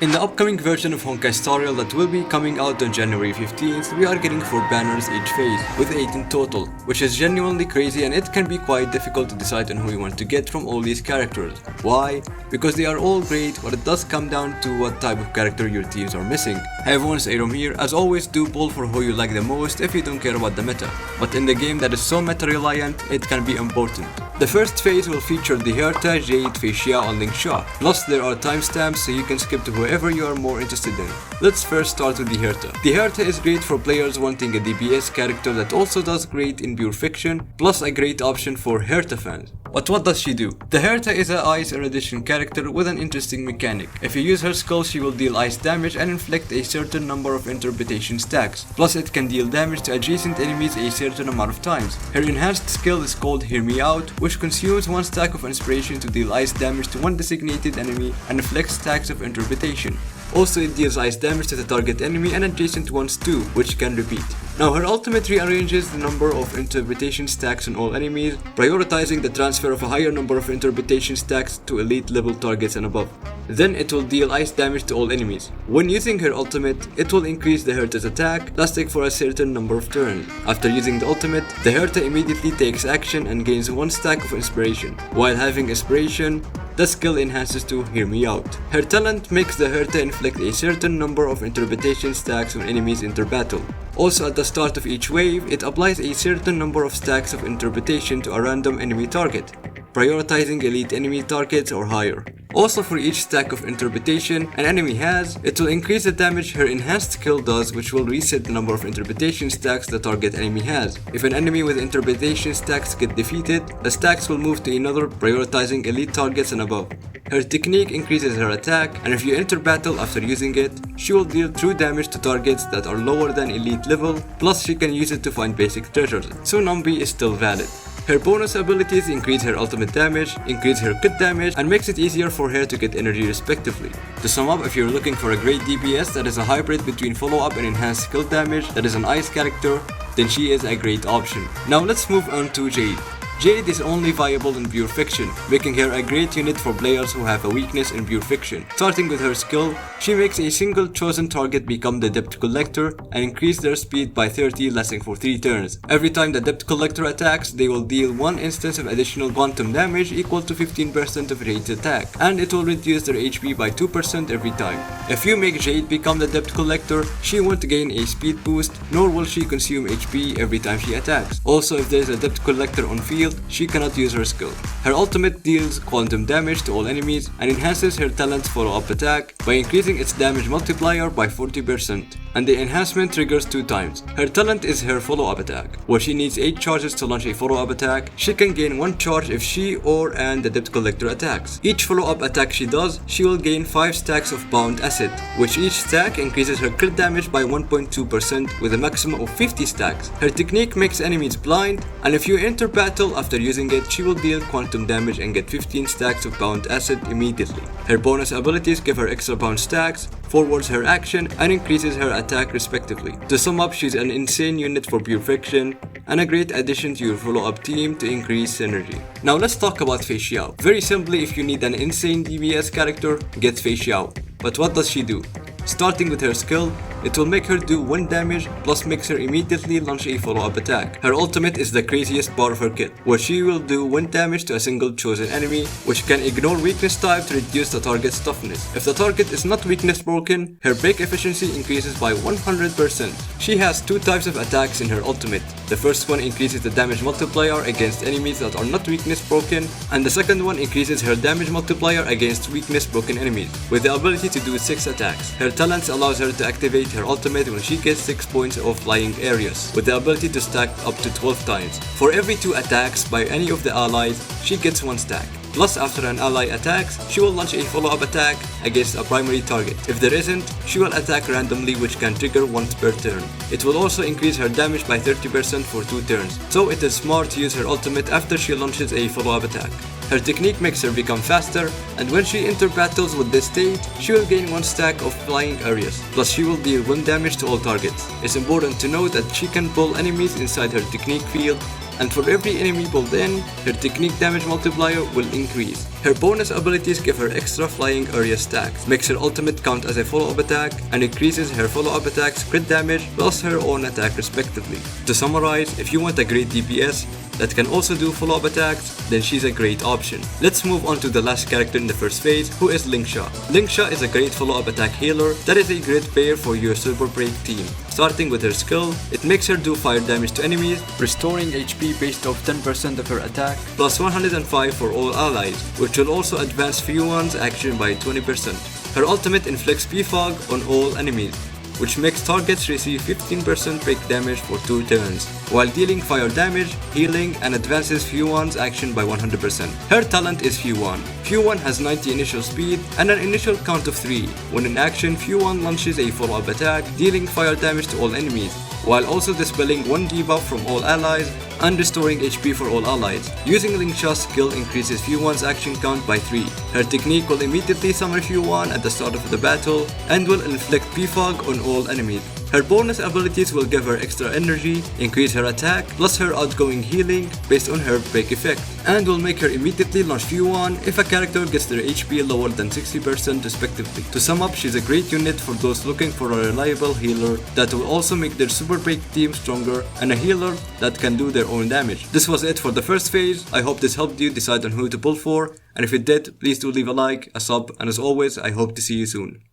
In the upcoming version of Honkai Star Rail that will be coming out on January 15th, we are getting 4 banners each phase, with 8 in total, which is genuinely crazy and it can be quite difficult to decide on who you want to get from all these characters. Why? Because they are all great, but it does come down to what type of character your teams are missing. Hey everyone, it's Aram here. As always, do pull for who you like the most if you don't care about the meta. But in the game that is so meta reliant, it can be important. The first phase will feature the Herta, Jade, Feixiao and Lingsha. Plus there are timestamps so you can skip to whoever you are more interested in. Let's first start with the Herta. The Herta is great for players wanting a DPS character that also does great in pure fiction, plus a great option for Herta fans. But what does she do? The Herta is a ice erudition character with an interesting mechanic. If you use her skill, she will deal ice damage and inflict a certain number of interpretation stacks. Plus it can deal damage to adjacent enemies a certain amount of times. Her enhanced skill is called Hear Me Out, which consumes 1 stack of inspiration to deal ice damage to one designated enemy and inflicts stacks of interpretation. Also it deals ice damage to the target enemy and adjacent ones too, which can repeat. Now her ultimate rearranges the number of interpretation stacks on all enemies, prioritizing the transfer of a higher number of interpretation stacks to elite level targets and above. Then it will deal ice damage to all enemies. When using her ultimate, it will increase the Herta's attack, lasting for a certain number of turns. After using the ultimate, the Herta immediately takes action and gains 1 stack of inspiration. While having inspiration, the skill enhances to Hear Me Out. Her talent makes the Herta inflict a certain number of interpretation stacks when enemies enter battle. Also at the start of each wave, it applies a certain number of stacks of interpretation to a random enemy target, prioritizing elite enemy targets or higher. Also for each stack of interpretation an enemy has, it will increase the damage her enhanced skill does, which will reset the number of interpretation stacks the target enemy has. If an enemy with interpretation stacks get defeated, the stacks will move to another, prioritizing elite targets and above. Her technique increases her attack, and if you enter battle after using it, she will deal true damage to targets that are lower than elite level, plus she can use it to find basic treasures, so Numbi is still valid. Her bonus abilities increase her ultimate damage, increase her crit damage, and makes it easier for her to get energy respectively. To sum up, if you're looking for a great DPS that is a hybrid between follow-up and enhanced skill damage that is an ice character, then she is a great option. Now let's move on to Jade. Jade is only viable in pure fiction, making her a great unit for players who have a weakness in pure fiction. Starting with her skill, she makes a single chosen target become the Debt Collector and increase their speed by 30, lasting for 3 turns. Every time the Debt Collector attacks, they will deal 1 instance of additional quantum damage equal to 15% of Jade's attack, and it will reduce their HP by 2% every time. If you make Jade become the Debt Collector, she won't gain a speed boost, nor will she consume HP every time she attacks. Also, if there is a Debt Collector on field, she cannot use her skill. Her ultimate deals quantum damage to all enemies and enhances her talent's follow-up attack by increasing its damage multiplier by 40%. And the enhancement triggers 2 times. Her talent is her follow-up attack, where she needs 8 charges to launch a follow-up attack. She can gain 1 charge if she or and the Debt Collector attacks. Each follow-up attack she does, she will gain 5 stacks of bound acid, which each stack increases her crit damage by 1.2% with a maximum of 50 stacks. Her technique makes enemies blind, and if you enter battle after using it, she will deal quantum damage and get 15 stacks of bound acid immediately. Her bonus abilities give her extra bound stacks, forwards her action, and increases her attack respectively. To sum up, she's an insane unit for pure fiction and a great addition to your follow-up team to increase synergy. Now let's talk about Feixiao. Very simply, if you need an insane DPS character, get Feixiao. But what does she do? Starting with her skill, it will make her do 1 damage plus makes her immediately launch a follow-up attack. Her ultimate is the craziest part of her kit, where she will do 1 damage to a single chosen enemy, which can ignore weakness type to reduce the target's toughness. If the target is not weakness broken, her break efficiency increases by 100%. She has 2 types of attacks in her ultimate. The first one increases the damage multiplier against enemies that are not weakness broken, and the second one increases her damage multiplier against weakness broken enemies, with the ability to do 6 attacks. Her talents allows her to activate her ultimate when she gets 6 points of flying areas, with the ability to stack up to 12 times. For every 2 attacks by any of the allies, she gets 1 stack. Plus, after an ally attacks, she will launch a follow-up attack against a primary target. If there isn't, she will attack randomly, which can trigger once per turn. It will also increase her damage by 30% for 2 turns, so it is smart to use her ultimate after she launches a follow-up attack. Her technique makes her become faster, and when she enters battles with this state, she will gain 1 stack of flying areas, plus she will deal 1 damage to all targets. It's important to note that she can pull enemies inside her technique field, and for every enemy pulled in, her technique damage multiplier will increase. Her bonus abilities give her extra flying area stacks, makes her ultimate count as a follow-up attack, and increases her follow-up attack's crit damage plus her own attack respectively. To summarize, if you want a great DPS that can also do follow-up attacks, then she's a great option. Let's move on to the last character in the first phase, who is Lingsha. Lingsha is a great follow-up attack healer that is a great pair for your Super Break team. Starting with her skill, it makes her do fire damage to enemies, restoring HP based off 10% of her attack, plus 105 for all allies, which will also advance Feixiao's action by 20%. Her ultimate inflicts P-Fog on all enemies, which makes targets receive 15% break damage for 2 turns, while dealing fire damage, healing, and advances Feixiao's action by 100%. Her talent is Feixiao. Feixiao has 90 initial speed and an initial count of 3. When in action, Feixiao launches a follow-up attack, dealing fire damage to all enemies, while also dispelling 1 debuff from all allies and restoring HP for all allies. Using Lingsha's skill increases Feixiao's action count by 3. Her technique will immediately summon Feixiao at the start of the battle and will inflict P-Fog on all enemies. Her bonus abilities will give her extra energy, increase her attack, plus her outgoing healing based on her break effect, and will make her immediately launch Feixiao if a character gets their HP lower than 60% respectively. To sum up, she's a great unit for those looking for a reliable healer that will also make their Super Break team stronger, and a healer that can do their own damage. This was it for the first phase. I hope this helped you decide on who to pull for, and if it did, please do leave a like, a sub, and as always, I hope to see you soon.